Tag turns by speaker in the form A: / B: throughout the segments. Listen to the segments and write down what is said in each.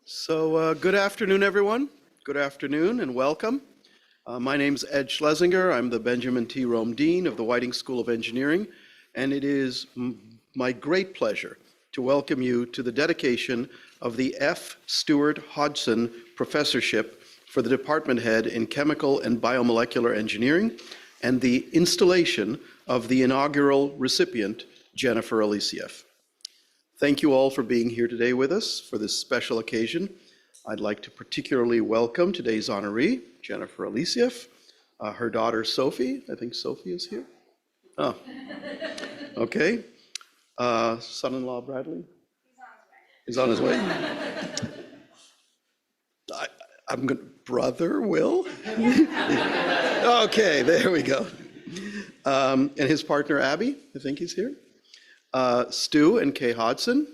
A: So good afternoon, everyone. Good afternoon and welcome. My name's Ed Schlesinger. I'm the Benjamin T. Rome Dean of the Whiting School of Engineering, and it is my great pleasure to welcome you to the dedication of the F. Stuart Hodgson Professorship for the Department Head in Chemical and Biomolecular Engineering and the installation of the inaugural recipient, Jennifer Elisseeff. Thank you all for being here today with us for this special occasion. I'd like to particularly welcome today's honoree, Jennifer Elisseeff, her daughter Sophie. I think Sophie is here. Oh, okay. Son-in-law Bradley? He's on his way. I'm going to, brother Will? Okay, there we go. And his partner Abby, I think he's here. Stu and Kay Hodgson.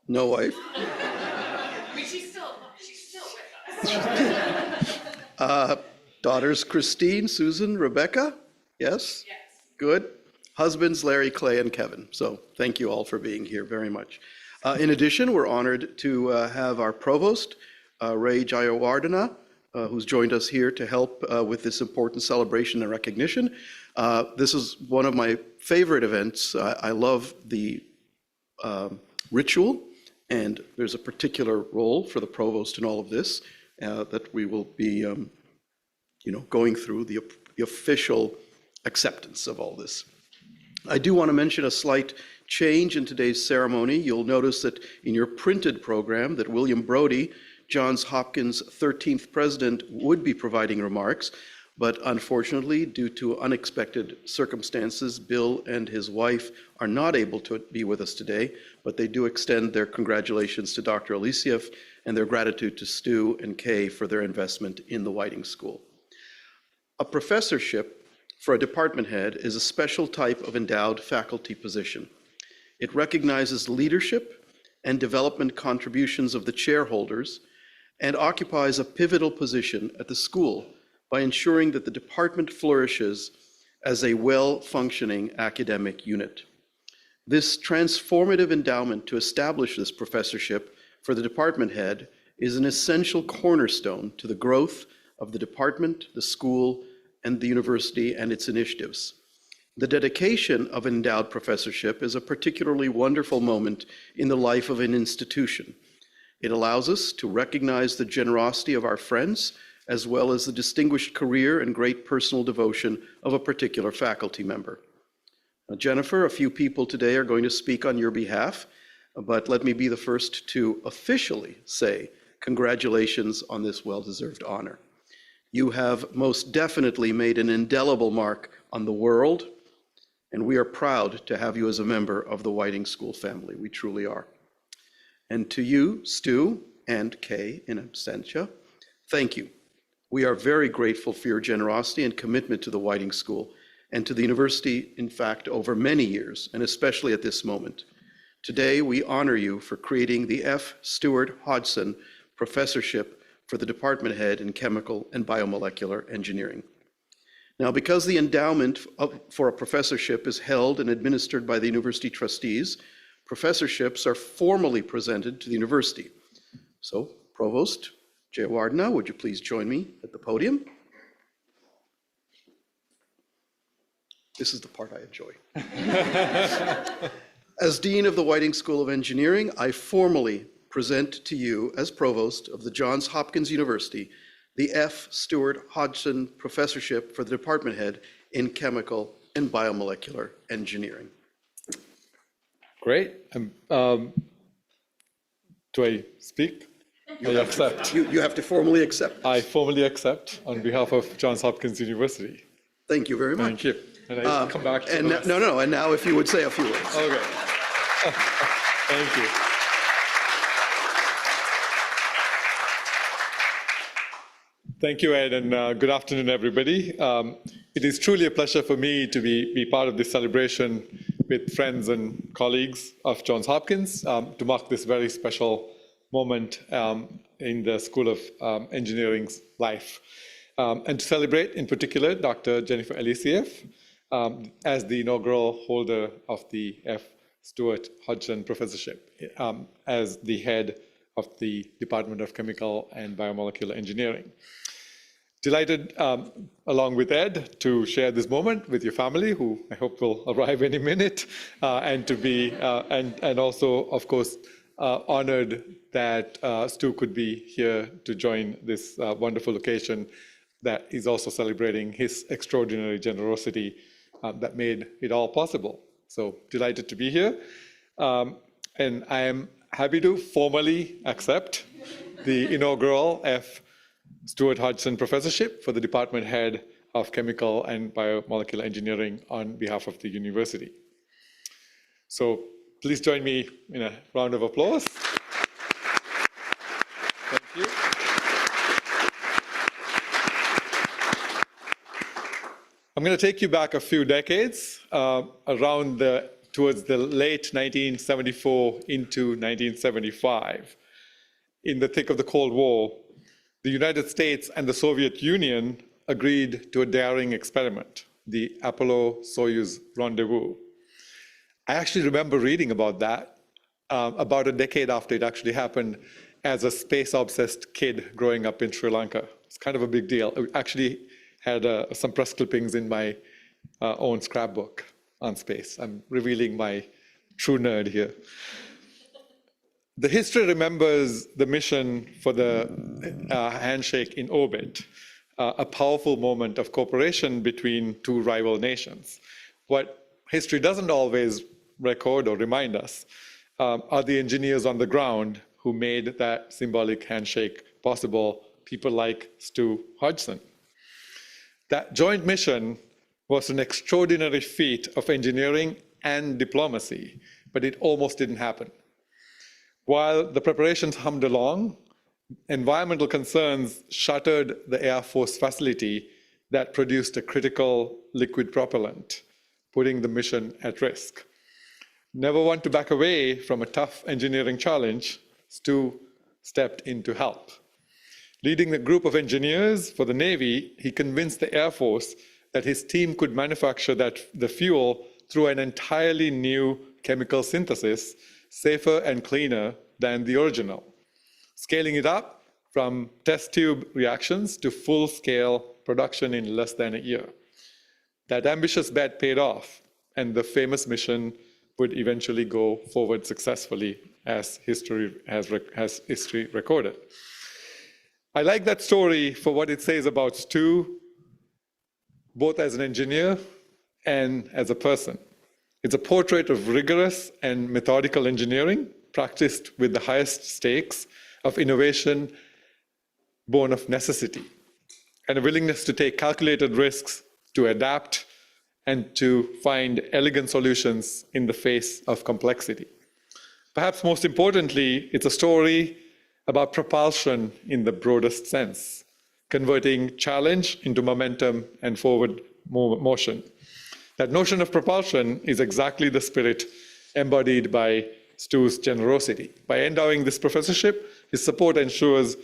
A: No wife.
B: I mean, she's still with us.
A: Daughters Christine, Susan, Rebecca. Yes?
B: Yes.
A: Good. Husbands Larry, Clay, and Kevin. So thank you all for being here very much. In addition, we're honored to have our provost, Ray Jayawardena, who's joined us here to help with this important celebration and recognition. This is one of my favorite events. I love the ritual, and there's a particular role for the provost in all of this that we will be going through the official acceptance of all this. I do want to mention a slight change in today's ceremony. You'll notice that in your printed program that William Brodie, Johns Hopkins 13th president, would be providing remarks, but unfortunately, due to unexpected circumstances, Bill and his wife are not able to be with us today, but they do extend their congratulations to Dr. Elisseeff and their gratitude to Stu and Kay for their investment in the Whiting School. A professorship for a department head is a special type of endowed faculty position. It recognizes leadership and development contributions of the chairholders and occupies a pivotal position at the school by ensuring that the department flourishes as a well-functioning academic unit. This transformative endowment to establish this professorship for the department head is an essential cornerstone to the growth of the department, the school, and the university and its initiatives. The dedication of an endowed professorship is a particularly wonderful moment in the life of an institution. It allows us to recognize the generosity of our friends, as well as the distinguished career and great personal devotion of a particular faculty member. Now, Jennifer, a few people today are going to speak on your behalf, but let me be the first to officially say congratulations on this well-deserved honor. You have most definitely made an indelible mark on the world, and we are proud to have you as a member of the Whiting School family. We truly are. And to you, Stu and Kay in absentia, thank you. We are very grateful for your generosity and commitment to the Whiting School and to the university, in fact, over many years, and especially at this moment. Today, we honor you for creating the F. Stuart Hodgson Professorship for the department head in Chemical and Biomolecular Engineering. Now, because the endowment for a professorship is held and administered by the university trustees, professorships are formally presented to the university. So, Provost Jayawardena, would you please join me at the podium? This is the part I enjoy. As Dean of the Whiting School of Engineering, I formally present to you as Provost of the Johns Hopkins University the F. Stuart Hodgson Professorship for the Department Head in Chemical and Biomolecular Engineering.
C: Great. Do I speak? I accept.
A: You have to formally accept.
C: I formally accept on behalf of Johns Hopkins University.
A: Thank you very much.
C: Thank you. And I come back to
A: and no. And now if you would say a few words.
C: Okay. Thank you. Thank you, Ed, and good afternoon, everybody. It is truly a pleasure for me to be part of this celebration with friends and colleagues of Johns Hopkins to mark this very special moment in the School of Engineering's life. And to celebrate, in particular, Dr. Jennifer Elisseeff as the inaugural holder of the F. Stuart Hodgson Professorship as the head of the Department of Chemical and Biomolecular Engineering. Delighted, along with Ed, to share this moment with your family, who I hope will arrive any minute, and to be, and also, of course, honored that Stu could be here to join this wonderful occasion that is also celebrating his extraordinary generosity that made it all possible. So delighted to be here. And I am happy to formally accept the inaugural F. Stuart Hodgson Professorship for the Department Head of Chemical and Biomolecular Engineering on behalf of the university. So please join me in a round of applause. Thank you. I'm going to take you back a few decades, towards the late 1974 into 1975. In the thick of the Cold War, the United States and the Soviet Union agreed to a daring experiment, the Apollo-Soyuz rendezvous. I actually remember reading about that about a decade after it actually happened as a space-obsessed kid growing up in Sri Lanka. It's kind of a big deal. I actually had some press clippings in my own scrapbook on space. I'm revealing my true nerd here. The history remembers the mission for the handshake in orbit, a powerful moment of cooperation between two rival nations. What history doesn't always record or remind us are the engineers on the ground who made that symbolic handshake possible, people like Stu Hodgson. That joint mission was an extraordinary feat of engineering and diplomacy, but it almost didn't happen. While the preparations hummed along, environmental concerns shuttered the Air Force facility that produced a critical liquid propellant, putting the mission at risk. Never one to back away from a tough engineering challenge, Stu stepped in to help. Leading a group of engineers for the Navy, he convinced the Air Force that his team could manufacture the fuel through an entirely new chemical synthesis, safer and cleaner than the original, scaling it up from test tube reactions to full-scale production in less than a year. That ambitious bet paid off, and the famous mission would eventually go forward successfully, as history has recorded. I like that story for what it says about Stu, both as an engineer and as a person. It's a portrait of rigorous and methodical engineering practiced with the highest stakes of innovation born of necessity, and a willingness to take calculated risks, to adapt, and to find elegant solutions in the face of complexity. Perhaps most importantly, it's a story about propulsion in the broadest sense, converting challenge into momentum and forward motion. That notion of propulsion is exactly the spirit embodied by Stu's generosity. By endowing this professorship, his support ensures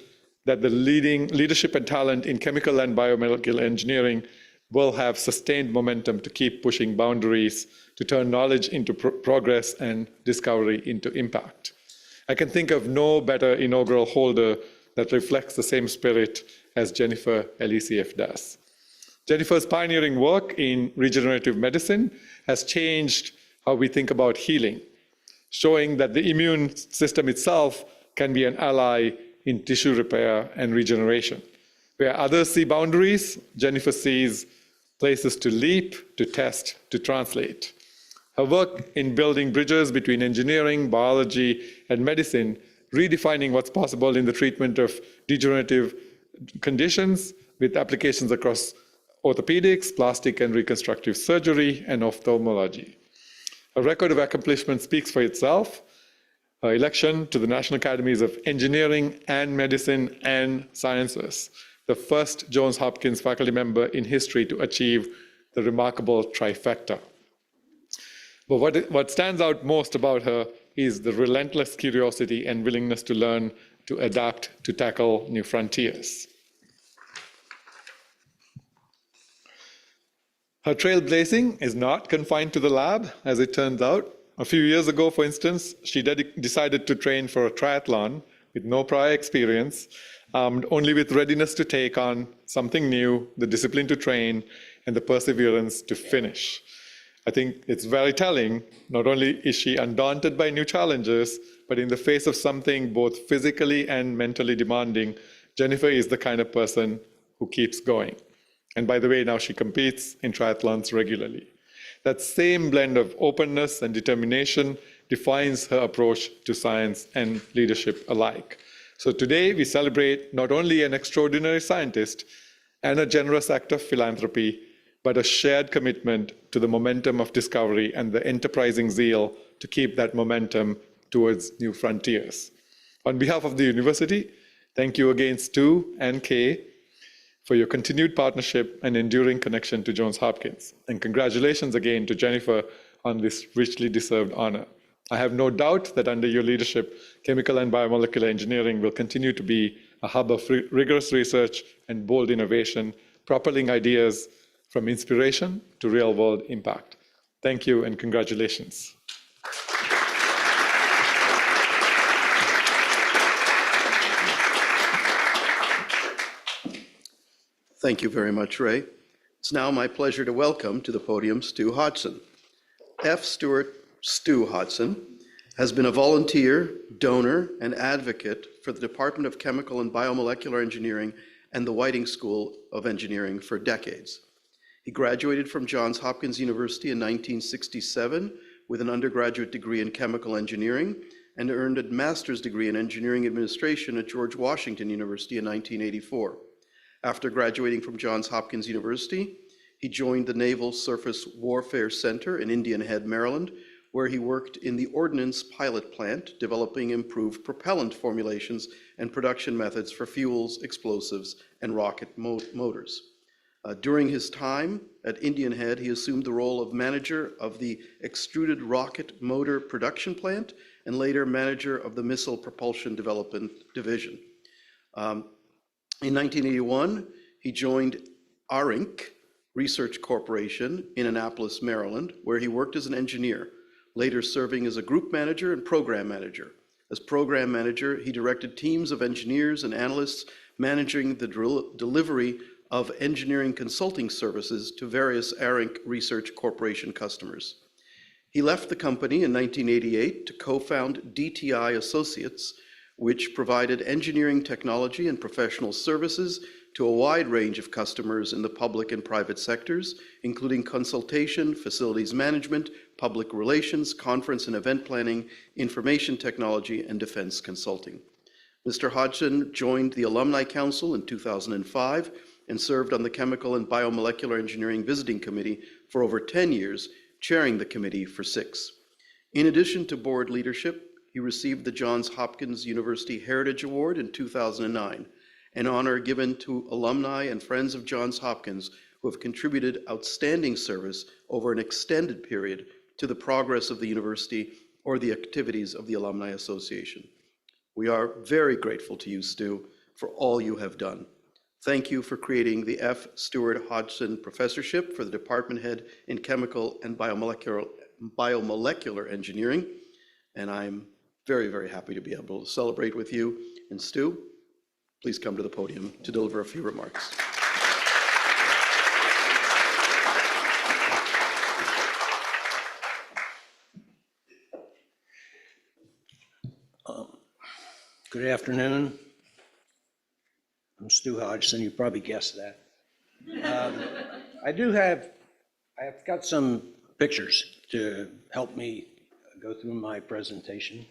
C: that the leadership and talent in chemical and biomedical engineering will have sustained momentum to keep pushing boundaries, to turn knowledge into progress and discovery into impact. I can think of no better inaugural holder that reflects the same spirit as Jennifer Elisseeff does. Jennifer's pioneering work in regenerative medicine has changed how we think about healing, showing that the immune system itself can be an ally in tissue repair and regeneration. Where others see boundaries, Jennifer sees places to leap, to test, to translate. Her work in building bridges between engineering, biology, and medicine, redefining what's possible in the treatment of degenerative conditions with applications across orthopedics, plastic and reconstructive surgery, and ophthalmology. Her record of accomplishment speaks for itself. Her election to the National Academies of Engineering and Medicine and Sciences, the first Johns Hopkins faculty member in history to achieve the remarkable trifecta. But what stands out most about her is the relentless curiosity and willingness to learn, to adapt, to tackle new frontiers. Her trailblazing is not confined to the lab, as it turns out. A few years ago, for instance, she decided to train for a triathlon with no prior experience, only with readiness to take on something new, the discipline to train, and the perseverance to finish. I think it's very telling. Not only is she undaunted by new challenges, but in the face of something both physically and mentally demanding, Jennifer is the kind of person who keeps going. And by the way, now she competes in triathlons regularly. That same blend of openness and determination defines her approach to science and leadership alike. So today we celebrate not only an extraordinary scientist and a generous act of philanthropy, but a shared commitment to the momentum of discovery and the enterprising zeal to keep that momentum towards new frontiers. On behalf of the university, thank you again, Stu and Kay, for your continued partnership and enduring connection to Johns Hopkins. And congratulations again to Jennifer on this richly deserved honor. I have no doubt that under your leadership, chemical and biomolecular engineering will continue to be a hub of rigorous research and bold innovation, propelling ideas from inspiration to real-world impact. Thank you and congratulations.
A: Thank you very much, Ray. It's now my pleasure to welcome to the podium Stu Hodgson. Stu Hodgson has been a volunteer, donor, and advocate for the Department of Chemical and Biomolecular Engineering and the Whiting School of Engineering for decades. He graduated from Johns Hopkins University in 1967 with an undergraduate degree in chemical engineering and earned a master's degree in engineering administration at George Washington University in 1984. After graduating from Johns Hopkins University, he joined the Naval Surface Warfare Center in Indian Head, Maryland, where he worked in the Ordnance Pilot Plant, developing improved propellant formulations and production methods for fuels, explosives, and rocket motors. During his time at Indian Head, he assumed the role of manager of the Extruded Rocket Motor Production Plant and later manager of the Missile Propulsion Development Division. In 1981, he joined ARINC Research Corporation in Annapolis, Maryland, where he worked as an engineer, later serving as a group manager and program manager. As program manager, he directed teams of engineers and analysts managing the delivery of engineering consulting services to various ARINC Research Corporation customers. He left the company in 1988 to co-found DTI Associates, which provided engineering technology and professional services to a wide range of customers in the public and private sectors, including consultation, facilities management, public relations, conference and event planning, information technology, and defense consulting. Mr. Hodgson joined the Alumni Council in 2005 and served on the Chemical and Biomolecular Engineering Visiting Committee for over 10 years, chairing the committee for 6. In addition to board leadership, he received the Johns Hopkins University Heritage Award in 2009, an honor given to alumni and friends of Johns Hopkins who have contributed outstanding service over an extended period to the progress of the university or the activities of the Alumni Association. We are very grateful to you, Stu, for all you have done. Thank you for creating the F. Stuart Hodgson Professorship for the Department Head in Chemical and Biomolecular Engineering, and I'm very, very happy to be able to celebrate with you. And Stu, please come to the podium to deliver a few remarks.
D: Good afternoon. I'm Stu Hodgson. You probably guessed that. I've got some pictures to help me go through my presentation.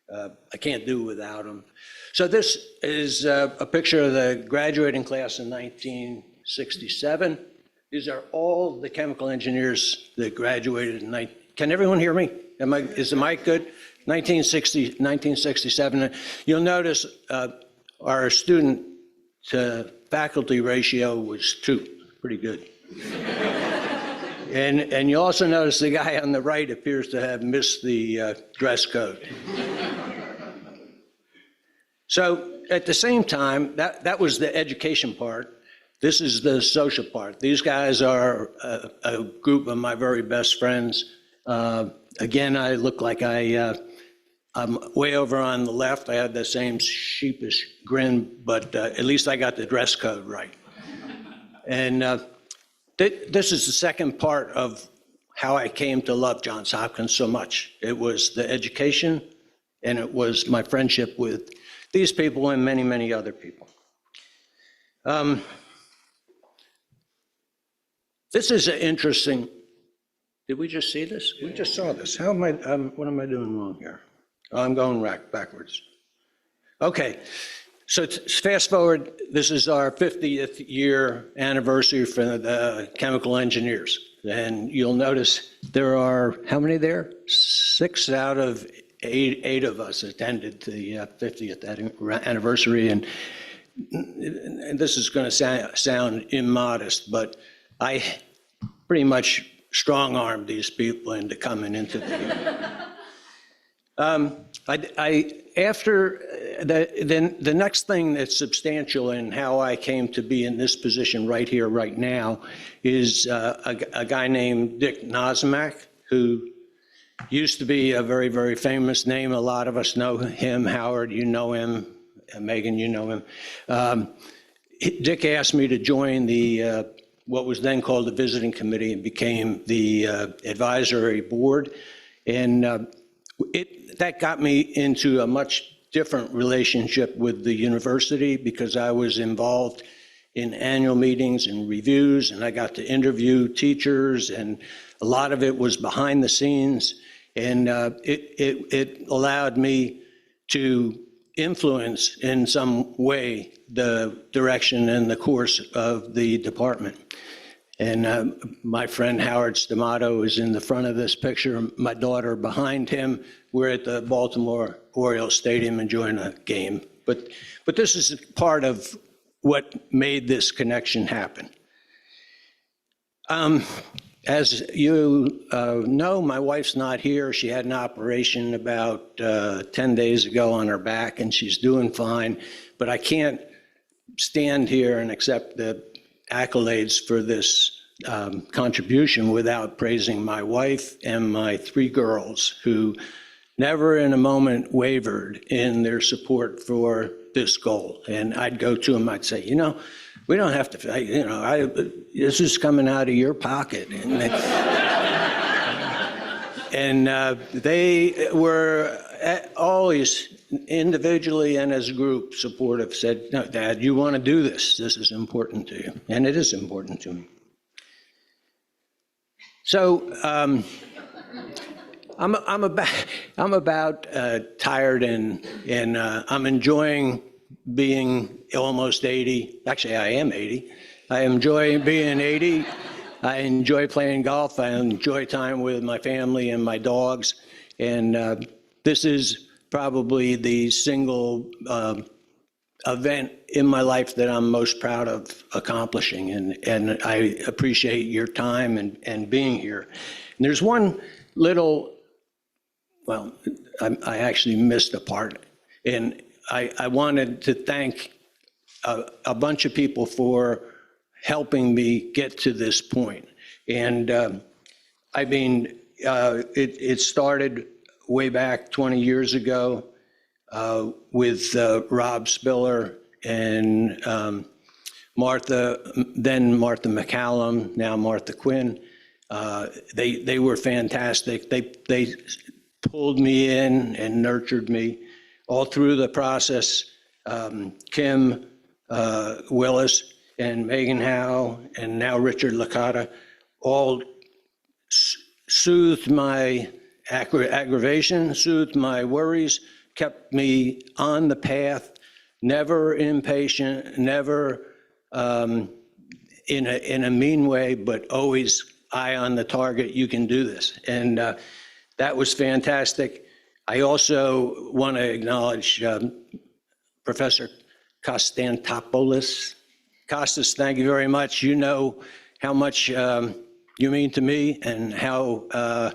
D: I can't do without them. So this is a picture of the graduating class in 1967. These are all the chemical engineers that graduated in Can everyone hear me? Is the mic good? 1967. You'll notice our student to faculty ratio was 2, pretty good. And you also notice the guy on the right appears to have missed the dress code. So at the same time, that was the education part. This is the social part. These guys are a group of my very best friends. Again, I look like I'm way over on the left. I had the same sheepish grin, but at least I got the dress code right. And this is the second part of how I came to love Johns Hopkins so much. It was the education, and it was my friendship with these people and many, many other people. This is an interesting, did we just see this? We just saw this. How am I, what am I doing wrong here? Oh, I'm going backwards. Okay, so fast forward, this is our 50th year anniversary for the chemical engineers. And you'll notice there are, how many there? 6 out of 8 of us attended the 50th anniversary. And this is going to sound immodest, but I pretty much strong-armed these people into coming into the after the next thing that's substantial in how I came to be in this position right here, right now, is a guy named Dick Nosmak, who used to be a very, very famous name. A lot of us know him. Howard, you know him. Megan, you know him. Dick asked me to join the what was then called the visiting committee and became the advisory board. And that got me into a much different relationship with the university because I was involved in annual meetings and reviews, and I got to interview teachers, and a lot of it was behind the scenes. And it allowed me to influence in some way the direction and the course of the department. And my friend Howard Stamato is in the front of this picture, my daughter behind him. We're at the Baltimore Orioles Stadium enjoying a game. But this is part of what made this connection happen. As you know, my wife's not here. She had an operation about 10 days ago on her back, and she's doing fine. But I can't stand here and accept the accolades for this contribution without praising my wife and my 3 girls who never in a moment wavered in their support for this goal. And I'd go to them, I'd say, you know, we don't have to, you know, this is coming out of your pocket. And they were always individually and as a group supportive, said, no, Dad, you want to do this. This is important to you. And it is important to me. So I'm about tired and I'm enjoying being almost 80. Actually, I am 80. I enjoy being 80. I enjoy playing golf. I enjoy time with my family and my dogs. And this is probably the single event in my life that I'm most proud of accomplishing. And I appreciate your time and being here. And there's one little, well, I actually missed a part. And I wanted to thank a bunch of people for helping me get to this point. And I mean, it started way back 20 years ago with Rob Spiller and Martha, then Martha McCallum, now Martha Quinn. They were fantastic. They pulled me in and nurtured me all through the process. Kim Willis and Megan Howe and now Richard Licata all soothed my aggravation, soothed my worries, kept me on the path, never impatient, never in a mean way, but always eye on the target. You can do this. And that was fantastic. I also want to acknowledge Professor Konstantopoulos. Kostas, thank you very much. You know how much you mean to me and how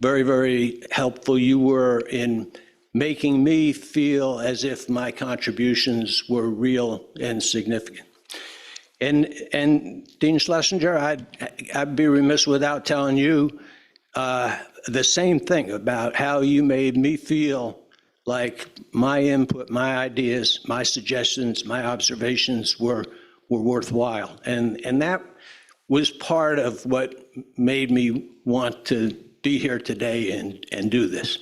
D: very, very helpful you were in making me feel as if my contributions were real and significant. And Dean Schlesinger, I'd be remiss without telling you the same thing about how you made me feel like my input, my ideas, my suggestions, my observations were worthwhile. And that was part of what made me want to be here today and do this.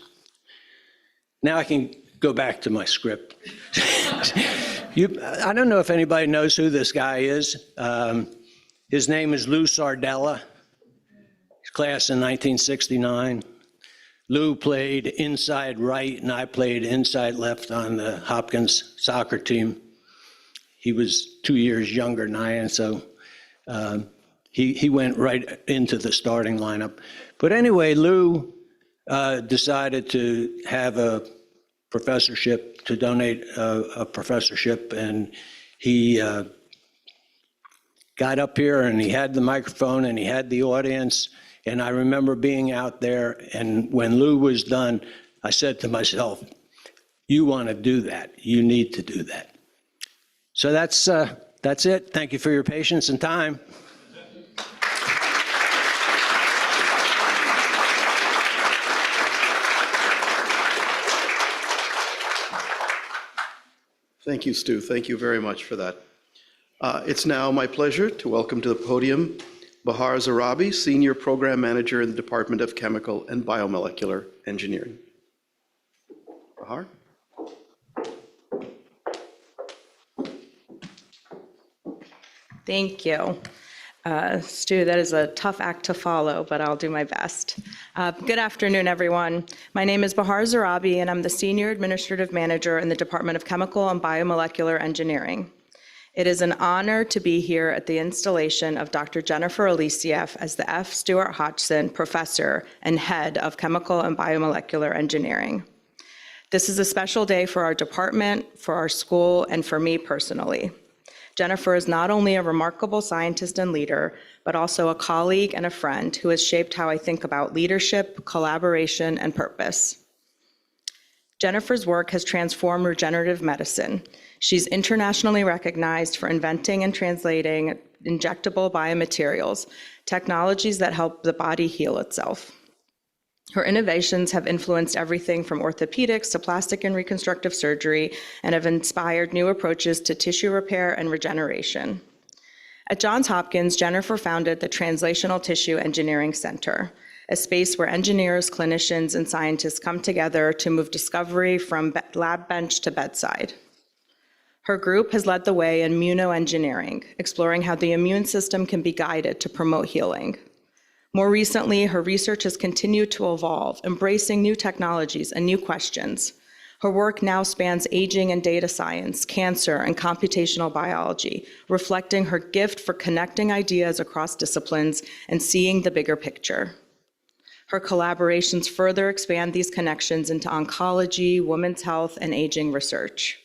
D: Now I can go back to my script. I don't know if anybody knows who this guy is. His name is Lou Sardella. His class in 1969. Lou played inside right, and I played inside left on the Hopkins soccer team. He was 2 years younger than I am, so he went right into the starting lineup. But anyway, Lou decided to have a professorship, to donate a professorship, and he got up here and he had the microphone and he had the audience. And I remember being out there, and when Lou was done, I said to myself, you want to do that. You need to do that. So that's it. Thank you for your patience and time.
A: Thank you, Stu. Thank you very much for that. It's now my pleasure to welcome to the podium Bahar Zarabi, Senior Program Manager in the Department of Chemical and Biomolecular Engineering. Bahar?
B: Thank you. Stu, that is a tough act to follow, but I'll do my best. Good afternoon, everyone. My name is Bahar Zarabi, and I'm the Senior Administrative Manager in the Department of Chemical and Biomolecular Engineering. It is an honor to be here at the installation of Dr. Jennifer Elisseeff as the F. Stuart Hodgson Professor and Head of Chemical and Biomolecular Engineering. This is a special day for our department, for our school, and for me personally. Jennifer is not only a remarkable scientist and leader, but also a colleague and a friend who has shaped how I think about leadership, collaboration, and purpose. Jennifer's work has transformed regenerative medicine. She's internationally recognized for inventing and translating injectable biomaterials, technologies that help the body heal itself. Her innovations have influenced everything from orthopedics to plastic and reconstructive surgery and have inspired new approaches to tissue repair and regeneration. At Johns Hopkins, Jennifer founded the Translational Tissue Engineering Center, a space where engineers, clinicians, and scientists come together to move discovery from lab bench to bedside. Her group has led the way in immunoengineering, exploring how the immune system can be guided to promote healing. More recently, her research has continued to evolve, embracing new technologies and new questions. Her work now spans aging and data science, cancer, and computational biology, reflecting her gift for connecting ideas across disciplines and seeing the bigger picture. Her collaborations further expand these connections into oncology, women's health, and aging research.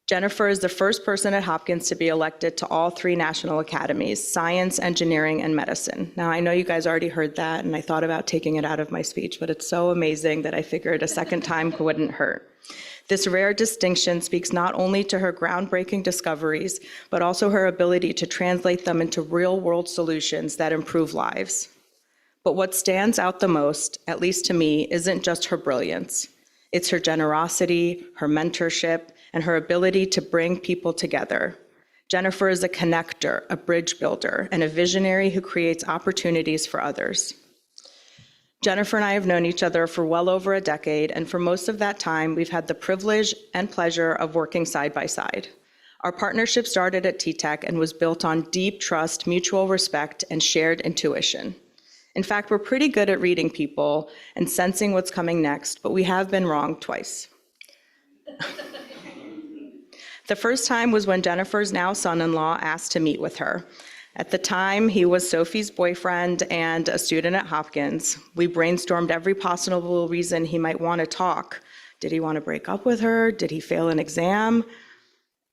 B: Jennifer is the first person at Hopkins to be elected to all 3 national academies, science, engineering, and medicine. Now, I know you guys already heard that, and I thought about taking it out of my speech, but it's so amazing that I figured a second time wouldn't hurt. This rare distinction speaks not only to her groundbreaking discoveries, but also her ability to translate them into real-world solutions that improve lives. But what stands out the most, at least to me, isn't just her brilliance. It's her generosity, her mentorship, and her ability to bring people together. Jennifer is a connector, a bridge builder, and a visionary who creates opportunities for others. Jennifer and I have known each other for well over a decade, and for most of that time, we've had the privilege and pleasure of working side by side. Our partnership started at T-Tech and was built on deep trust, mutual respect, and shared intuition. In fact, we're pretty good at reading people and sensing what's coming next, but we have been wrong twice. The first time was when Jennifer's now son-in-law asked to meet with her. At the time, he was Sophie's boyfriend and a student at Hopkins. We brainstormed every possible reason he might want to talk. Did he want to break up with her? Did he fail an exam?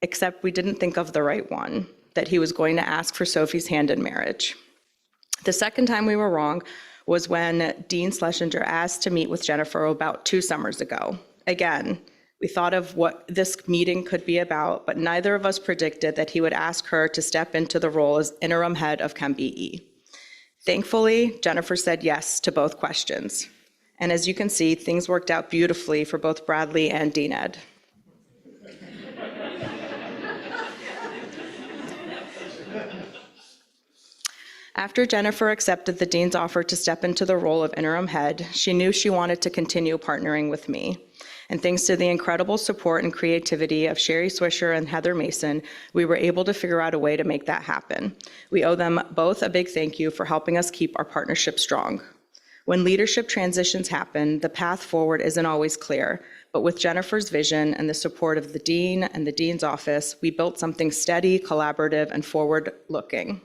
B: Except we didn't think of the right one, that he was going to ask for Sophie's hand in marriage. The second time we were wrong was when Dean Schlesinger asked to meet with Jennifer about 2 summers ago. Again, we thought of what this meeting could be about, but neither of us predicted that he would ask her to step into the role as interim head of ChemBE. Thankfully, Jennifer said yes to both questions. And as you can see, things worked out beautifully for both Bradley and Dean Ed. After Jennifer accepted the dean's offer to step into the role of interim head, she knew she wanted to continue partnering with me. And thanks to the incredible support and creativity of Sherry Swisher and Heather Mason, we were able to figure out a way to make that happen. We owe them both a big thank you for helping us keep our partnership strong. When leadership transitions happen, the path forward isn't always clear, but with Jennifer's vision and the support of the dean and the dean's office, we built something steady, collaborative, and forward-looking.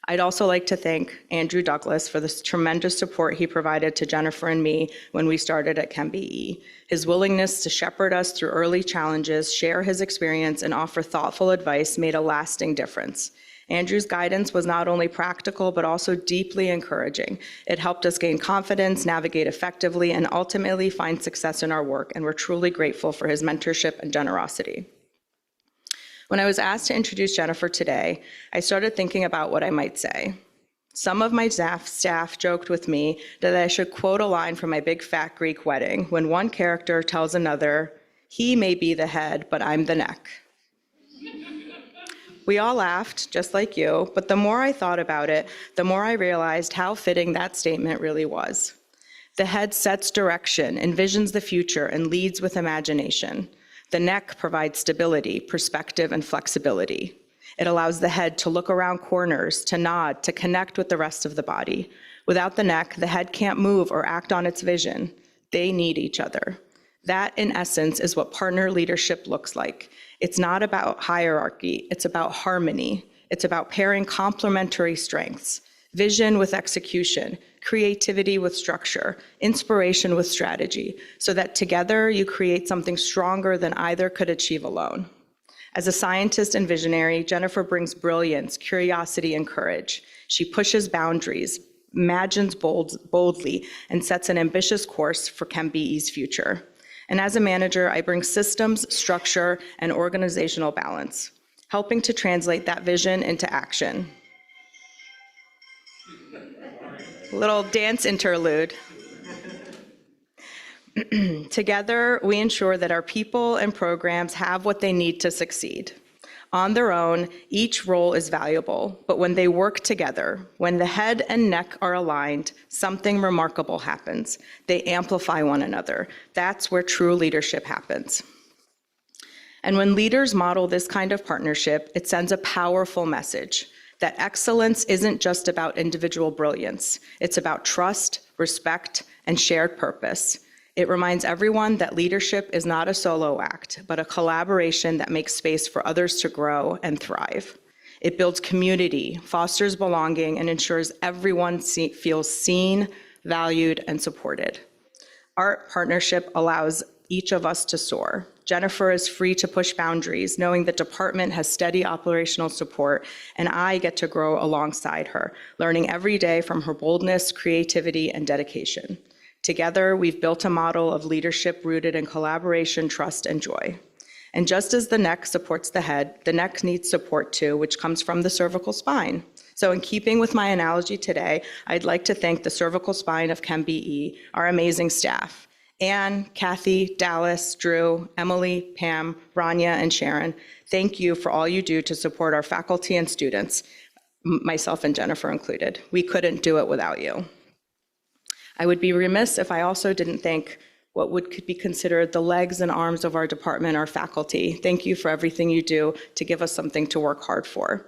B: I'd also like to thank Andrew Douglas for the tremendous support he provided to Jennifer and me when we started at ChemBE. His willingness to shepherd us through early challenges, share his experience, and offer thoughtful advice made a lasting difference. Andrew's guidance was not only practical, but also deeply encouraging. It helped us gain confidence, navigate effectively, and ultimately find success in our work, and we're truly grateful for his mentorship and generosity. When I was asked to introduce Jennifer today, I started thinking about what I might say. Some of my staff joked with me that I should quote a line from my big fat Greek wedding when one character tells another, "He may be the head, but I'm the neck." We all laughed, just like you, but the more I thought about it, the more I realized how fitting that statement really was. The head sets direction, envisions the future, and leads with imagination. The neck provides stability, perspective, and flexibility. It allows the head to look around corners, to nod, to connect with the rest of the body. Without the neck, the head can't move or act on its vision. They need each other. That, in essence, is what partner leadership looks like. It's not about hierarchy, it's about harmony. It's about pairing complementary strengths, vision with execution, creativity with structure, inspiration with strategy, so that together you create something stronger than either could achieve alone. As a scientist and visionary, Jennifer brings brilliance, curiosity, and courage. She pushes boundaries, imagines boldly, and sets an ambitious course for ChemBE's future. And as a manager, I bring systems, structure, and organizational balance, helping to translate that vision into action. Little dance interlude. Together, we ensure that our people and programs have what they need to succeed. On their own, each role is valuable, but when they work together, when the head and neck are aligned, something remarkable happens. They amplify one another. That's where true leadership happens. And when leaders model this kind of partnership, it sends a powerful message that excellence isn't just about individual brilliance. It's about trust, respect, and shared purpose. It reminds everyone that leadership is not a solo act, but a collaboration that makes space for others to grow and thrive. It builds community, fosters belonging, and ensures everyone feels seen, valued, and supported. Our partnership allows each of us to soar. Jennifer is free to push boundaries, knowing the department has steady operational support, and I get to grow alongside her, learning every day from her boldness, creativity, and dedication. Together, we've built a model of leadership rooted in collaboration, trust, and joy. And just as the neck supports the head, the neck needs support too, which comes from the cervical spine. So in keeping with my analogy today, I'd like to thank the cervical spine of ChemBE, our amazing staff. Anne, Kathy, Dallas, Drew, Emily, Pam, Rania, and Sharon, thank you for all you do to support our faculty and students, myself and Jennifer included. We couldn't do it without you. I would be remiss if I also didn't thank what could be considered the legs and arms of our department, our faculty. Thank you for everything you do to give us something to work hard for.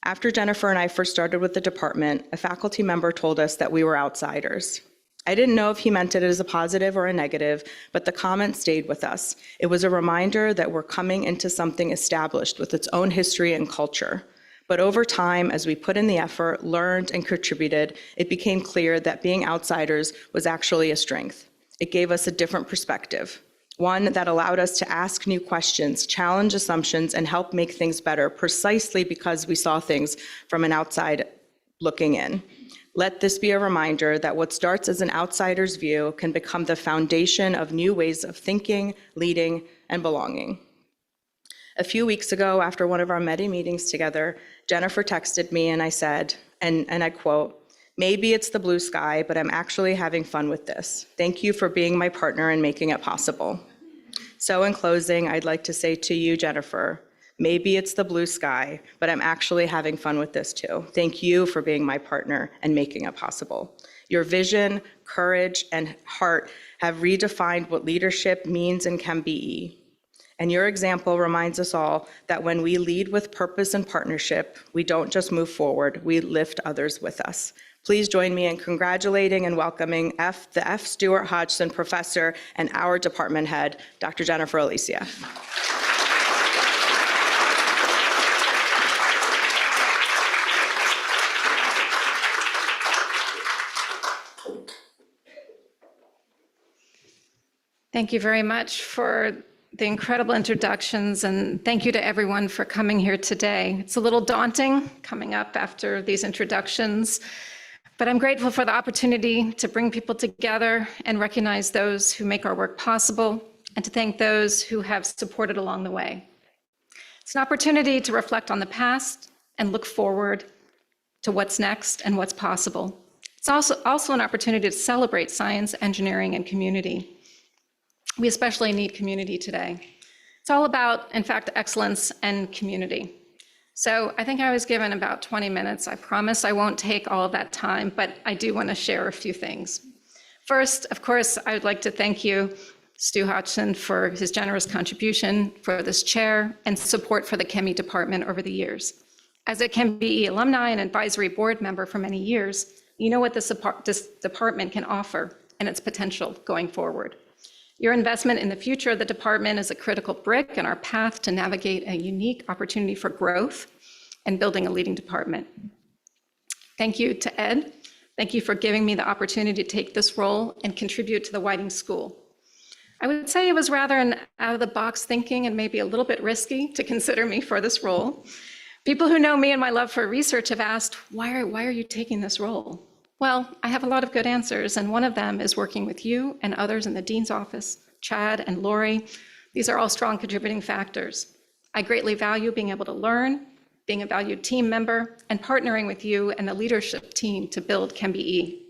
B: After Jennifer and I first started with the department, a faculty member told us that we were outsiders. I didn't know if he meant it as a positive or a negative, but the comment stayed with us. It was a reminder that we're coming into something established with its own history and culture. But over time, as we put in the effort, learned, and contributed, it became clear that being outsiders was actually a strength. It gave us a different perspective, one that allowed us to ask new questions, challenge assumptions, and help make things better, precisely because we saw things from an outside looking in. Let this be a reminder that what starts as an outsider's view can become the foundation of new ways of thinking, leading, and belonging. A few weeks ago, after one of our many meetings together, Jennifer texted me and I said, and I quote, Maybe it's the blue sky, but I'm actually having fun with this. Thank you for being my partner and making it possible. So in closing, I'd like to say to you, Jennifer, maybe it's the blue sky, but I'm actually having fun with this too. Thank you for being my partner and making it possible. Your vision, courage, and heart have redefined what leadership means and can be. And your example reminds us all that when we lead with purpose and partnership, we don't just move forward, we lift others with us. Please join me in congratulating and welcoming the F. Stuart Hodgson Professor and our department head, Dr. Jennifer Elisseeff.
E: Thank you very much for the incredible introductions, and thank you to everyone for coming here today. It's a little daunting coming up after these introductions, but I'm grateful for the opportunity to bring people together and recognize those who make our work possible, and to thank those who have supported along the way. It's an opportunity to reflect on the past and look forward to what's next and what's possible. It's also an opportunity to celebrate science, engineering, and community. We especially need community today. It's all about, in fact, excellence and community. So I think I was given about 20 minutes. I promise I won't take all of that time, but I do want to share a few things. First, of course, I would like to thank you, Stu Hodgson, for his generous contribution for this chair and support for the Chemie department over the years. As a Chemie alumni and advisory board member for many years, you know what this department can offer and its potential going forward. Your investment in the future of the department is a critical brick in our path to navigate a unique opportunity for growth and building a leading department. Thank you to Ed. Thank you for giving me the opportunity to take this role and contribute to the Whiting School. I would say it was rather an out-of-the-box thinking and maybe a little bit risky to consider me for this role. People who know me and my love for research have asked, why are you taking this role? Well, I have a lot of good answers, and one of them is working with you and others in the Dean's office, Chad and Lori. These are all strong contributing factors. I greatly value being able to learn, being a valued team member, and partnering with you and the leadership team to build ChemBE.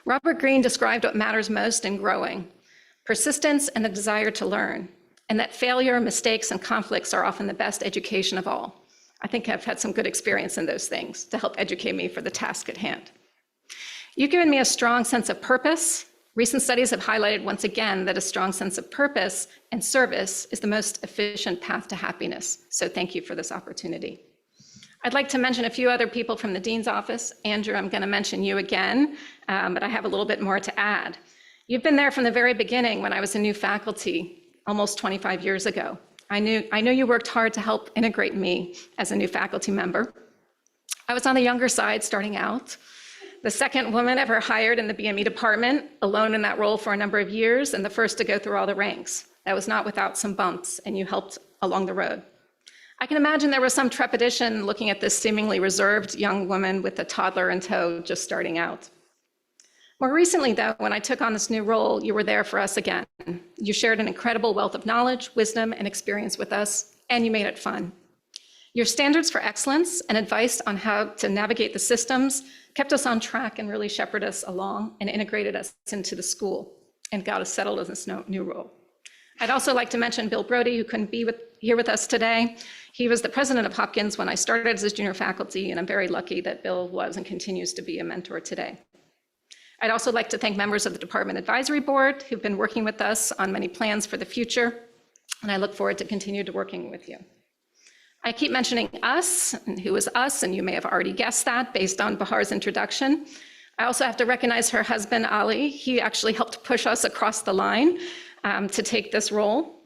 E: Robert Greene described what matters most in growing: persistence and the desire to learn, and that failure, mistakes, and conflicts are often the best education of all. I think I've had some good experience in those things to help educate me for the task at hand. You've given me a strong sense of purpose. Recent studies have highlighted once again that a strong sense of purpose and service is the most efficient path to happiness. So thank you for this opportunity. I'd like to mention a few other people from the Dean's office. Andrew, I'm going to mention you again, but I have a little bit more to add. You've been there from the very beginning when I was a new faculty almost 25 years ago. I know you worked hard to help integrate me as a new faculty member. I was on the younger side starting out, the second woman ever hired in the BME department, alone in that role for a number of years, and the first to go through all the ranks. That was not without some bumps, and you helped along the road. I can imagine there was some trepidation looking at this seemingly reserved young woman with a toddler in tow just starting out. More recently, though, when I took on this new role, you were there for us again. You shared an incredible wealth of knowledge, wisdom, and experience with us, and you made it fun. Your standards for excellence and advice on how to navigate the systems kept us on track and really shepherded us along and integrated us into the school and got us settled in this new role. I'd also like to mention Bill Brody, who couldn't be here with us today. He was the president of Hopkins when I started as his junior faculty, and I'm very lucky that Bill was and continues to be a mentor today. I'd also like to thank members of the Department Advisory Board who've been working with us on many plans for the future, and I look forward to continue to working with you. I keep mentioning us, and who is us, and you may have already guessed that based on Bahar's introduction. I also have to recognize her husband, Ali. He actually helped push us across the line to take this role.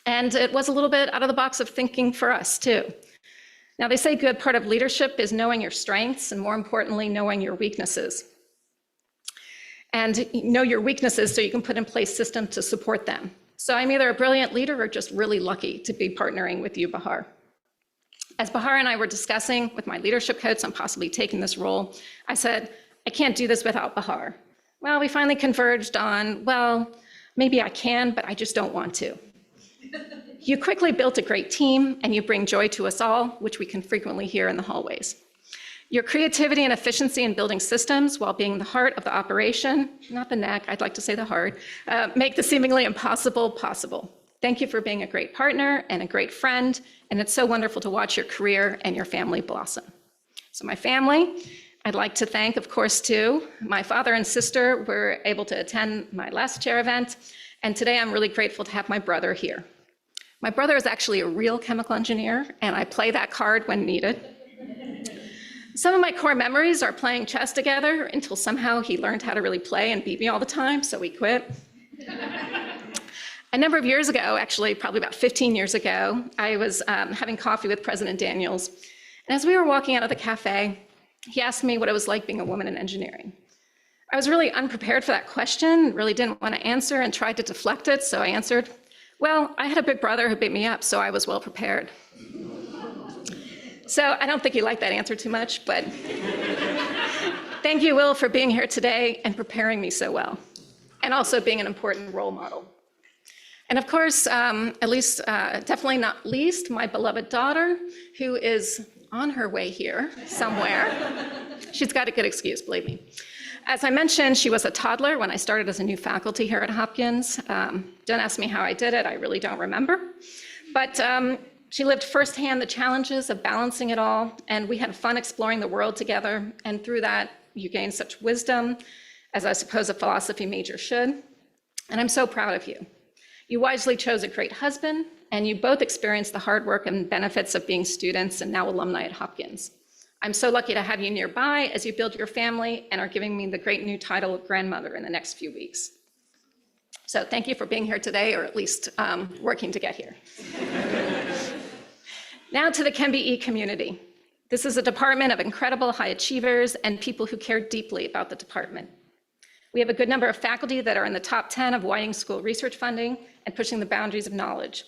E: And it was a little bit out of the box of thinking for us too. Now they say a good part of leadership is knowing your strengths and more importantly, knowing your weaknesses. And know your weaknesses so you can put in place systems to support them. So I'm either a brilliant leader or just really lucky to be partnering with you, Bahar. As Bahar and I were discussing with my leadership coach on possibly taking this role, I said, I can't do this without Bahar. Well, we finally converged on, well, maybe I can, but I just don't want to. You quickly built a great team and you bring joy to us all, which we can frequently hear in the hallways. Your creativity and efficiency in building systems while being the heart of the operation, not the neck, I'd like to say the heart, make the seemingly impossible possible. Thank you for being a great partner and a great friend, and it's so wonderful to watch your career and your family blossom. So my family, I'd like to thank, of course, too, my father and sister were able to attend my last chair event, and today I'm really grateful to have my brother here. My brother is actually a real chemical engineer, and I play that card when needed. Some of my core memories are playing chess together until somehow he learned how to really play and beat me all the time, so we quit. A number of years ago, actually probably about 15 years ago, I was having coffee with President Daniels. And as we were walking out of the cafe, he asked me what it was like being a woman in engineering. I was really unprepared for that question, really didn't want to answer and tried to deflect it, so I answered, well, I had a big brother who beat me up, so I was well prepared. So I don't think he liked that answer too much, but thank you, Will, for being here today and preparing me so well, and also being an important role model. And of course, definitely not least, my beloved daughter, who is on her way here somewhere. She's got a good excuse, believe me. As I mentioned, she was a toddler when I started as a new faculty here at Hopkins. Don't ask me how I did it, I really don't remember. But she lived firsthand the challenges of balancing it all, and we had fun exploring the world together, and through that, you gained such wisdom, as I suppose a philosophy major should, and I'm so proud of you. You wisely chose a great husband, and you both experienced the hard work and benefits of being students and now alumni at Hopkins. I'm so lucky to have you nearby as you build your family and are giving me the great new title of grandmother in the next few weeks. So thank you for being here today, or at least working to get here. Now to the ChemBE community. This is a department of incredible high achievers and people who care deeply about the department. We have a good number of faculty that are in the top 10 of Whiting School research funding and pushing the boundaries of knowledge.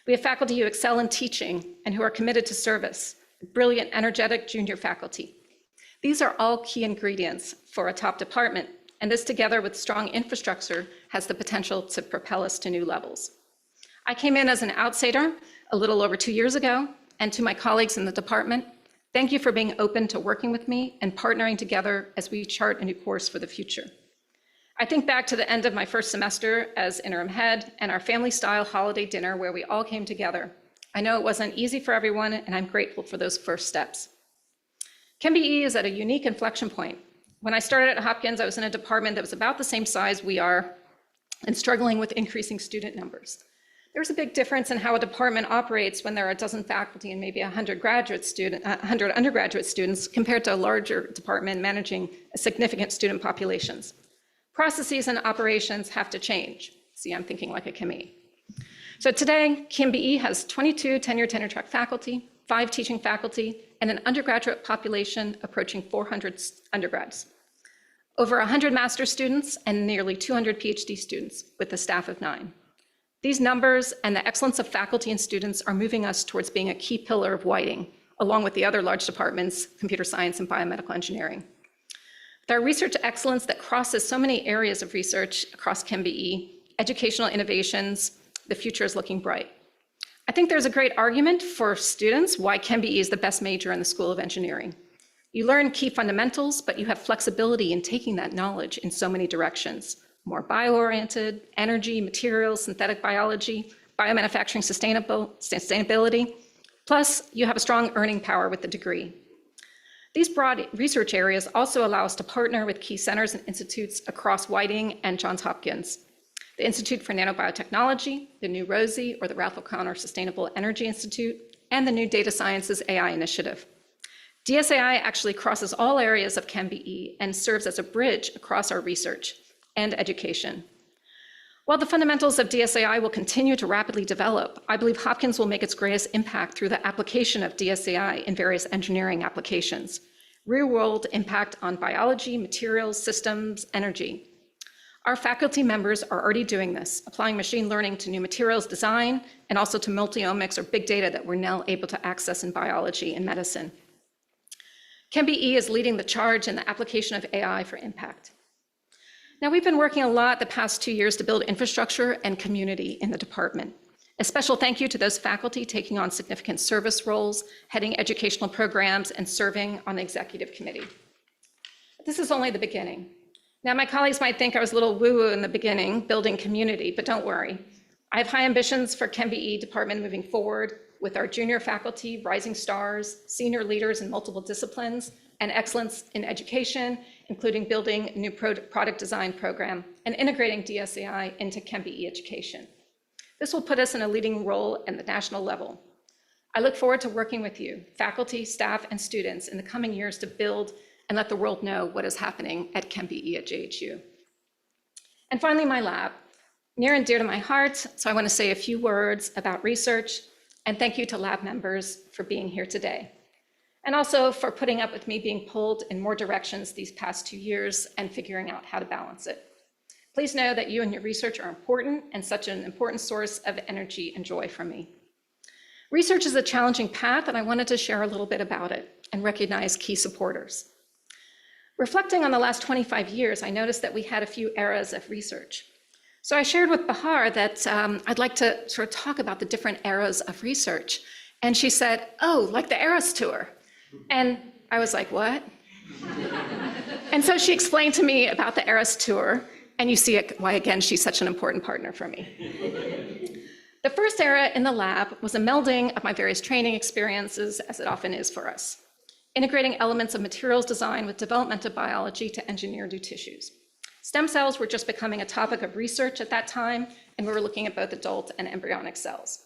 E: We have faculty who excel in teaching and who are committed to service, brilliant, energetic junior faculty. These are all key ingredients for a top department, and this together with strong infrastructure has the potential to propel us to new levels. I came in as an outsider a little over 2 years ago, and to my colleagues in the department, thank you for being open to working with me and partnering together as we chart a new course for the future. I think back to the end of my first semester as interim head and our family-style holiday dinner where we all came together. I know it wasn't easy for everyone, and I'm grateful for those first steps. ChemBE is at a unique inflection point. When I started at Hopkins, I was in a department that was about the same size we are and struggling with increasing student numbers. There's a big difference in how a department operates when there are a dozen faculty and maybe 100 undergraduate students compared to a larger department managing significant student populations. Processes and operations have to change. See, I'm thinking like a ChemE. So today, ChemBE has 22 tenure track faculty, 5 teaching faculty, and an undergraduate population approaching 400 undergrads. Over 100 master's students and nearly 200 PhD students with a staff of 9. These numbers and the excellence of faculty and students are moving us towards being a key pillar of Whiting, along with the other large departments, computer science and biomedical engineering. With our research excellence that crosses so many areas of research across ChemBE, educational innovations, the future is looking bright. I think there's a great argument for students why ChemBE is the best major in the School of Engineering. You learn key fundamentals, but you have flexibility in taking that knowledge in so many directions. More bio-oriented, energy, materials, synthetic biology, biomanufacturing, sustainability. Plus, you have a strong earning power with the degree. These broad research areas also allow us to partner with key centers and institutes across Whiting and Johns Hopkins. The Institute for Nanobiotechnology, the new ROSI, or the Ralph O'Connor Sustainable Energy Institute, and the new Data Sciences AI Initiative. DSAI actually crosses all areas of ChemBE and serves as a bridge across our research and education. While the fundamentals of DSAI will continue to rapidly develop, I believe Hopkins will make its greatest impact through the application of DSAI in various engineering applications, real-world impact on biology, materials, systems, energy. Our faculty members are already doing this, applying machine learning to new materials design and also to multi-omics or big data that we're now able to access in biology and medicine. ChemBE is leading the charge in the application of AI for impact. Now, we've been working a lot the past 2 years to build infrastructure and community in the department. A special thank you to those faculty taking on significant service roles, heading educational programs, and serving on the executive committee. This is only the beginning. Now, my colleagues might think I was a little woo-woo in the beginning, building community, but don't worry. I have high ambitions for ChemBE department moving forward with our junior faculty, rising stars, senior leaders in multiple disciplines, and excellence in education, including building a new product design program and integrating DSAI into ChemBE education. This will put us in a leading role at the national level. I look forward to working with you, faculty, staff, and students in the coming years to build and let the world know what is happening at ChemBE at JHU. And finally, my lab. Near and dear to my heart, so I want to say a few words about research, and thank you to lab members for being here today. And also for putting up with me being pulled in more directions these past 2 years and figuring out how to balance it. Please know that you and your research are important and such an important source of energy and joy for me. Research is a challenging path, and I wanted to share a little bit about it and recognize key supporters. Reflecting on the last 25 years, I noticed that we had a few eras of research. So I shared with Bahar that I'd like to sort of talk about the different eras of research. And she said, oh, like the Eras Tour. And I was like, what? And so she explained to me about the Eras Tour, and you see why, again, she's such an important partner for me. The first era in the lab was a melding of my various training experiences, as it often is for us, integrating elements of materials design with developmental biology to engineer new tissues. Stem cells were just becoming a topic of research at that time, and we were looking at both adult and embryonic cells.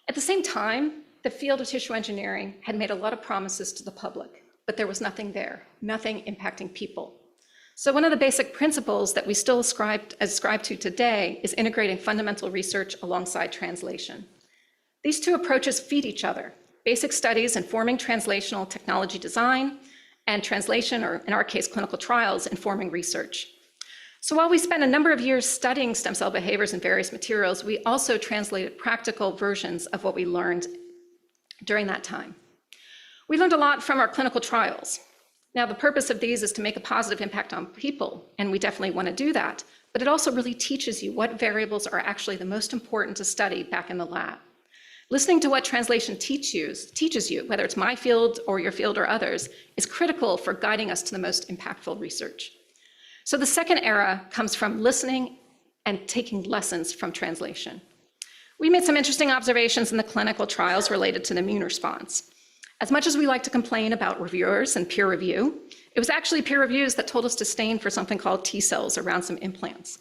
E: At the same time, the field of tissue engineering had made a lot of promises to the public, but there was nothing there, nothing impacting people. So one of the basic principles that we still ascribe to today is integrating fundamental research alongside translation. These two approaches feed each other: basic studies informing translational technology design, and translation, or in our case, clinical trials, informing research. So while we spent a number of years studying stem cell behaviors in various materials, we also translated practical versions of what we learned during that time. We learned a lot from our clinical trials. Now, the purpose of these is to make a positive impact on people, and we definitely want to do that, but it also really teaches you what variables are actually the most important to study back in the lab. Listening to what translation teaches you, whether it's my field or your field or others, is critical for guiding us to the most impactful research. So the second era comes from listening and taking lessons from translation. We made some interesting observations in the clinical trials related to the immune response. As much as we like to complain about reviewers and peer review, it was actually peer reviews that told us to stain for something called T cells around some implants.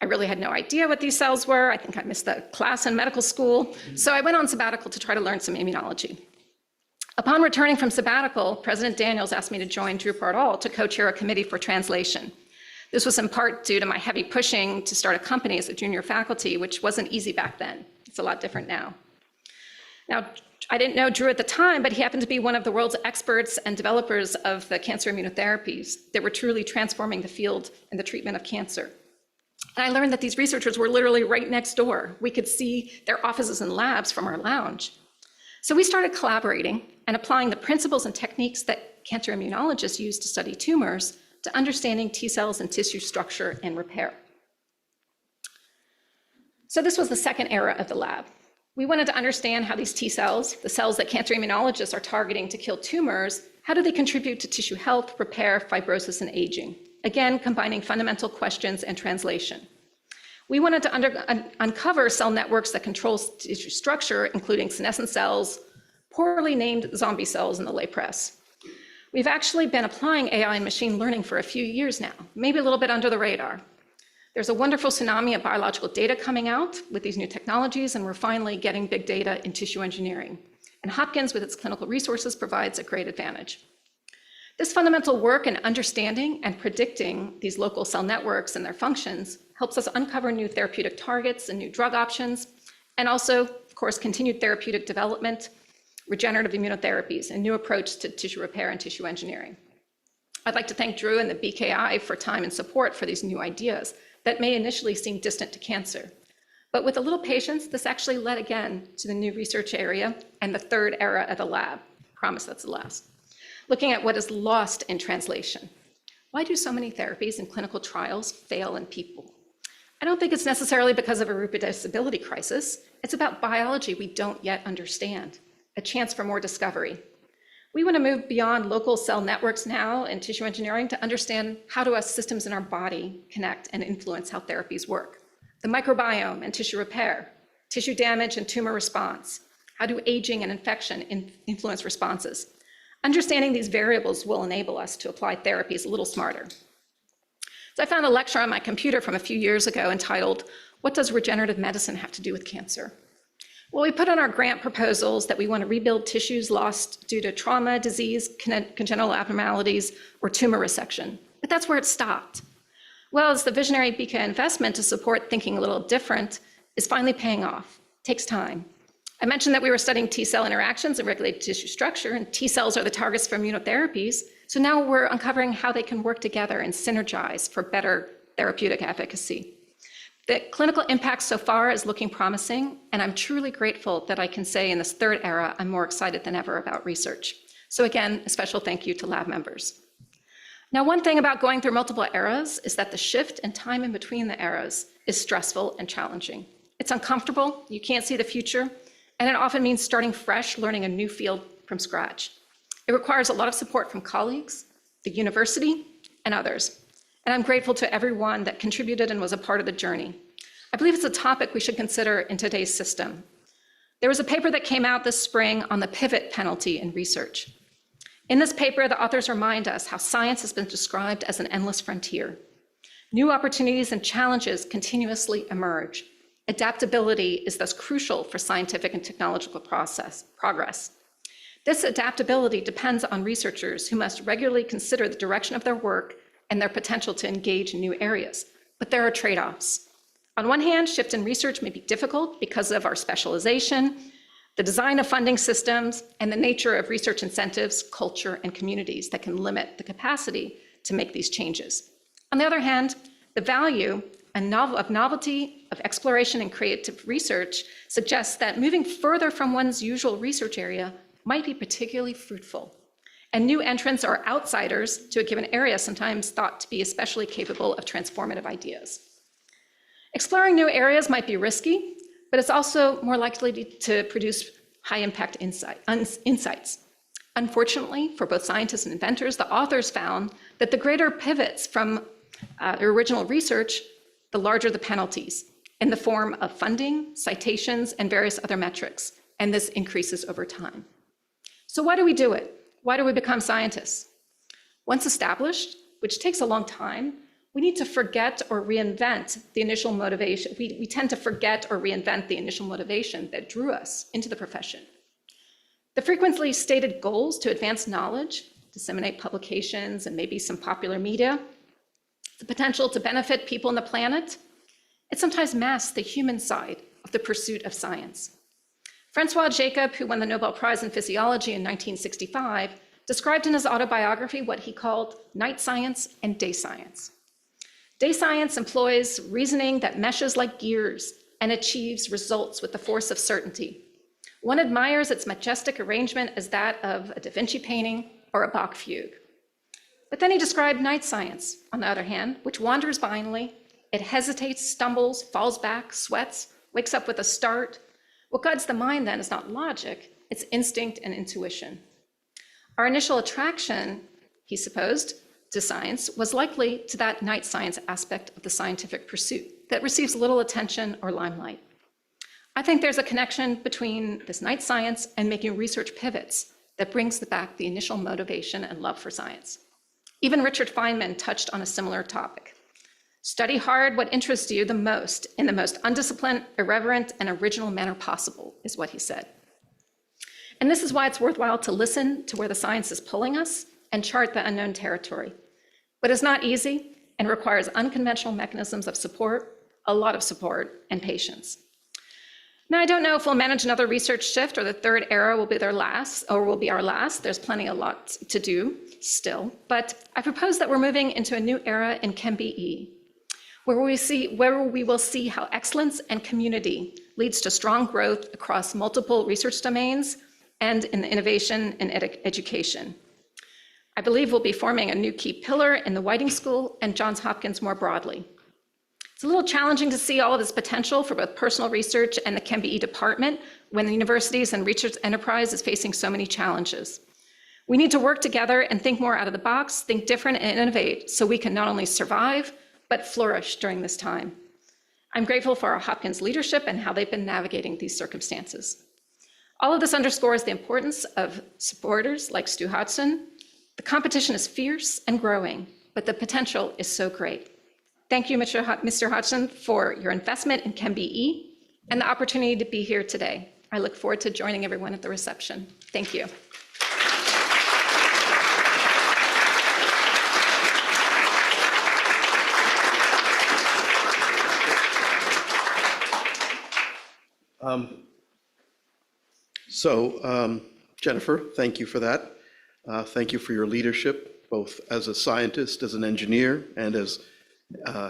E: I really had no idea what these cells were. I think I missed the class in medical school. So I went on sabbatical to try to learn some immunology. Upon returning from sabbatical, President Daniels asked me to join Drew Pardall to co-chair a committee for translation. This was in part due to my heavy pushing to start a company as a junior faculty, which wasn't easy back then. It's a lot different now. Now, I didn't know Drew at the time, but he happened to be one of the world's experts and developers of the cancer immunotherapies that were truly transforming the field in the treatment of cancer. And I learned that these researchers were literally right next door. We could see their offices and labs from our lounge. So we started collaborating and applying the principles and techniques that cancer immunologists use to study tumors to understanding T cells and tissue structure and repair. So this was the second era of the lab. We wanted to understand how these T cells, the cells that cancer immunologists are targeting to kill tumors, how do they contribute to tissue health, repair, fibrosis, and aging? Again, combining fundamental questions and translation. We wanted to uncover cell networks that control tissue structure, including senescent cells, poorly named zombie cells in the lay press. We've actually been applying AI and machine learning for a few years now, maybe a little bit under the radar. There's a wonderful tsunami of biological data coming out with these new technologies, and we're finally getting big data in tissue engineering. And Hopkins, with its clinical resources, provides a great advantage. This fundamental work in understanding and predicting these local cell networks and their functions helps us uncover new therapeutic targets and new drug options, and also, of course, continued therapeutic development, regenerative immunotherapies, and new approach to tissue repair and tissue engineering. I'd like to thank Drew and the BKI for time and support for these new ideas that may initially seem distant to cancer. But with a little patience, this actually led again to the new research area and the third era of the lab. Promise that's the last. Looking at what is lost in translation. Why do so many therapies and clinical trials fail in people? I don't think it's necessarily because of a reproducibility crisis. It's about biology we don't yet understand, a chance for more discovery. We want to move beyond local cell networks now in tissue engineering to understand how do us systems in our body connect and influence how therapies work. The microbiome and tissue repair, tissue damage and tumor response. How do aging and infection influence responses? Understanding these variables will enable us to apply therapies a little smarter. So I found a lecture on my computer from a few years ago entitled, "What Does Regenerative Medicine Have to Do with Cancer?" Well, we put on our grant proposals that we want to rebuild tissues lost due to trauma, disease, congenital abnormalities, or tumor resection. But that's where it stopped. Well, as the visionary BK investment to support thinking a little different is finally paying off. It takes time. I mentioned that we were studying T-cell interactions and regulated tissue structure, and T-cells are the targets for immunotherapies. So now we're uncovering how they can work together and synergize for better therapeutic efficacy. The clinical impact so far is looking promising, and I'm truly grateful that I can say in this third era, I'm more excited than ever about research. So again, a special thank you to lab members. Now, one thing about going through multiple eras is that the shift in time in between the eras is stressful and challenging. It's uncomfortable, you can't see the future, and it often means starting fresh, learning a new field from scratch. It requires a lot of support from colleagues, the university, and others. And I'm grateful to everyone that contributed and was a part of the journey. I believe it's a topic we should consider in today's system. There was a paper that came out this spring on the pivot penalty in research. In this paper, the authors remind us how science has been described as an endless frontier. New opportunities and challenges continuously emerge. Adaptability is thus crucial for scientific and technological progress. This adaptability depends on researchers who must regularly consider the direction of their work and their potential to engage in new areas. But there are trade-offs. On one hand, shift in research may be difficult because of our specialization, the design of funding systems, and the nature of research incentives, culture, and communities that can limit the capacity to make these changes. On the other hand, the value of novelty, of exploration and creative research suggests that moving further from one's usual research area might be particularly fruitful. And new entrants or outsiders to a given area sometimes thought to be especially capable of transformative ideas. Exploring new areas might be risky, but it's also more likely to produce high-impact insights. Unfortunately, for both scientists and inventors, the authors found that the greater pivots from original research, the larger the penalties in the form of funding, citations, and various other metrics, and this increases over time. So why do we do it? Why do we become scientists? Once established, which takes a long time, we need to forget or reinvent the initial motivation. We tend to forget or reinvent the initial motivation that drew us into the profession. The frequently stated goals to advance knowledge, disseminate publications, and maybe some popular media, the potential to benefit people on the planet, it sometimes masks the human side of the pursuit of science. Francois Jacob, who won the Nobel Prize in Physiology in 1965, described in his autobiography what he called night science and day science. Day science employs reasoning that meshes like gears and achieves results with the force of certainty. One admires its majestic arrangement as that of a Da Vinci painting or a Bach fugue. But then he described night science, on the other hand, which wanders blindly. It hesitates, stumbles, falls back, sweats, wakes up with a start. What guides the mind then is not logic, it's instinct and intuition. Our initial attraction, he supposed, to science was likely to that night science aspect of the scientific pursuit that receives little attention or limelight. I think there's a connection between this night science and making research pivots that brings back the initial motivation and love for science. Even Richard Feynman touched on a similar topic. Study hard what interests you the most in the most undisciplined, irreverent, and original manner possible, is what he said. And this is why it's worthwhile to listen to where the science is pulling us and chart the unknown territory. But it's not easy and requires unconventional mechanisms of support, a lot of support, and patience. Now, I don't know if we'll manage another research shift or the third era will be our last. There's plenty a lot to do still, but I propose that we're moving into a new era in ChemBE, where we will see how excellence and community leads to strong growth across multiple research domains and in the innovation and education. I believe we'll be forming a new key pillar in the Whiting School and Johns Hopkins more broadly. It's a little challenging to see all of this potential for both personal research and the ChemBE department when the universities and research enterprise is facing so many challenges. We need to work together and think more out of the box, think different and innovate so we can not only survive, but flourish during this time. I'm grateful for our Hopkins leadership and how they've been navigating these circumstances. All of this underscores the importance of supporters like Stu Hodgson. The competition is fierce and growing, but the potential is so great. Thank you, Mr. Hodgson, for your investment in ChemBE and the opportunity to be here today. I look forward to joining everyone at the reception. Thank you.
A: Jennifer, thank you for that. Thank you for your leadership, both as a scientist, as an engineer, and as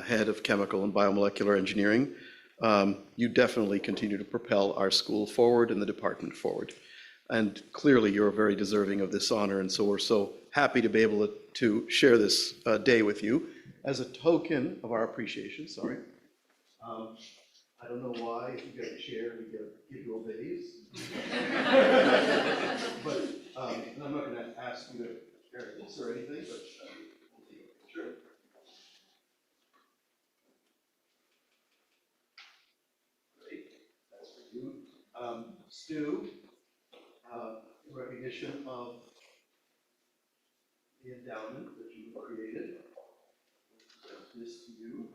A: head of chemical and biomolecular engineering. You definitely continue to propel our school forward and the department forward. And clearly, you're very deserving of this honor, and so we're so happy to be able to share this day with you. As a token of our appreciation, I don't know why, if you get a chair, we give you a vase. But and I'm not going to ask you to carry this or anything, but we'll take a picture. Great, that's for you. Stu, in recognition of the endowment that you created, we'll present this to you.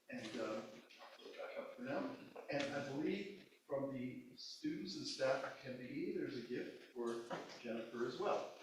A: And I'll go back up for now. And I believe from the students and staff at ChemBE, there's a gift for Jennifer as well.